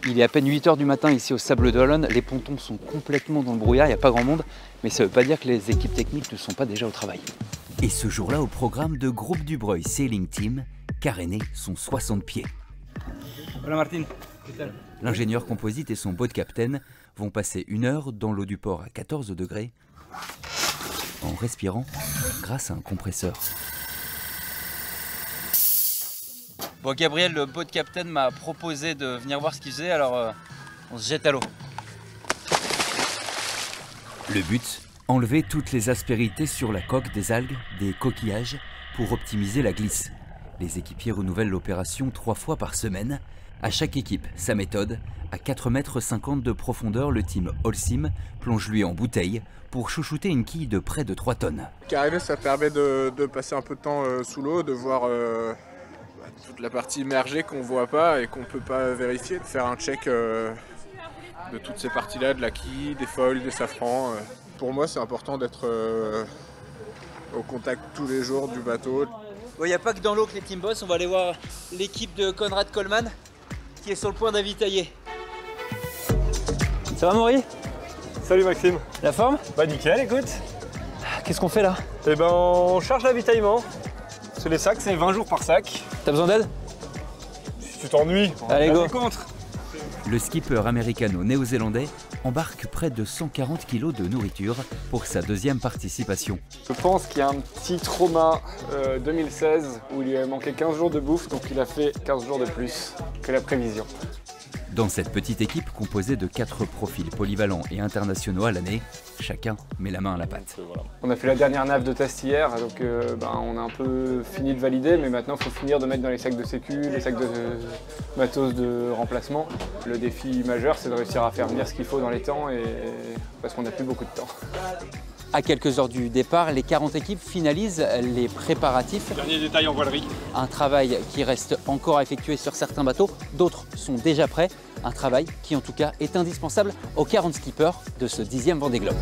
Il est à peine 8 h du matin ici au Sables d'Olonne. Les pontons sont complètement dans le brouillard, il n'y a pas grand monde. Mais ça ne veut pas dire que les équipes techniques ne sont pas déjà au travail. Et ce jour-là, au programme de Groupe Dubreuil Sailing Team, caréner son 60 pieds. Hola Martin. L'ingénieur composite et son boat captain vont passer 1 heure dans l'eau du port à 14 degrés en respirant grâce à un compresseur. Bon, Gabriel, le boat captain, m'a proposé de venir voir ce qu'il faisait, alors on se jette à l'eau. Le but, enlever toutes les aspérités sur la coque des algues, des coquillages, pour optimiser la glisse. Les équipiers renouvellent l'opération 3 fois par semaine. À chaque équipe, sa méthode. À 4,50 m de profondeur, le team Holcim plonge lui en bouteille pour chouchouter une quille de près de 3 tonnes. Caréner, ça permet de passer un peu de temps sous l'eau, de voir toute la partie immergée qu'on ne voit pas et qu'on ne peut pas vérifier, de faire un check de toutes ces parties-là, de la quille, des foils, des safrans. Pour moi, c'est important d'être au contact tous les jours du bateau. Bon, il n'y a pas que dans l'eau que les team boss, on va aller voir l'équipe de Conrad Coleman qui est sur le point d'avitailler. Ça va Maury? Salut Maxime. La forme? Bah nickel, écoute. Qu'est-ce qu'on fait là? Eh ben on charge l'avitaillement. Parce que les sacs, c'est 20 jours par sac. T'as besoin d'aide? Si tu t'ennuies, allez go. Contre. Le skipper américano-néo-zélandais embarque près de 140 kg de nourriture pour sa 2e participation. Je pense qu'il y a un petit trauma 2016 où il lui a manqué 15 jours de bouffe, donc il a fait 15 jours de plus que la prévision. Dans cette petite équipe composée de 4 profils polyvalents et internationaux à l'année, chacun met la main à la pâte. On a fait la dernière nave de test hier, donc on a un peu fini de valider, mais maintenant il faut finir de mettre dans les sacs de sécu, les sacs de matos de remplacement. Le défi majeur, c'est de réussir à faire venir ce qu'il faut dans les temps, parce qu'on n'a plus beaucoup de temps. À quelques heures du départ, les 40 équipes finalisent les préparatifs. Dernier détail en voilerie. Un travail qui reste encore à effectuer sur certains bateaux, d'autres sont déjà prêts. Un travail qui en tout cas est indispensable aux 40 skippers de ce 10e Vendée Globe.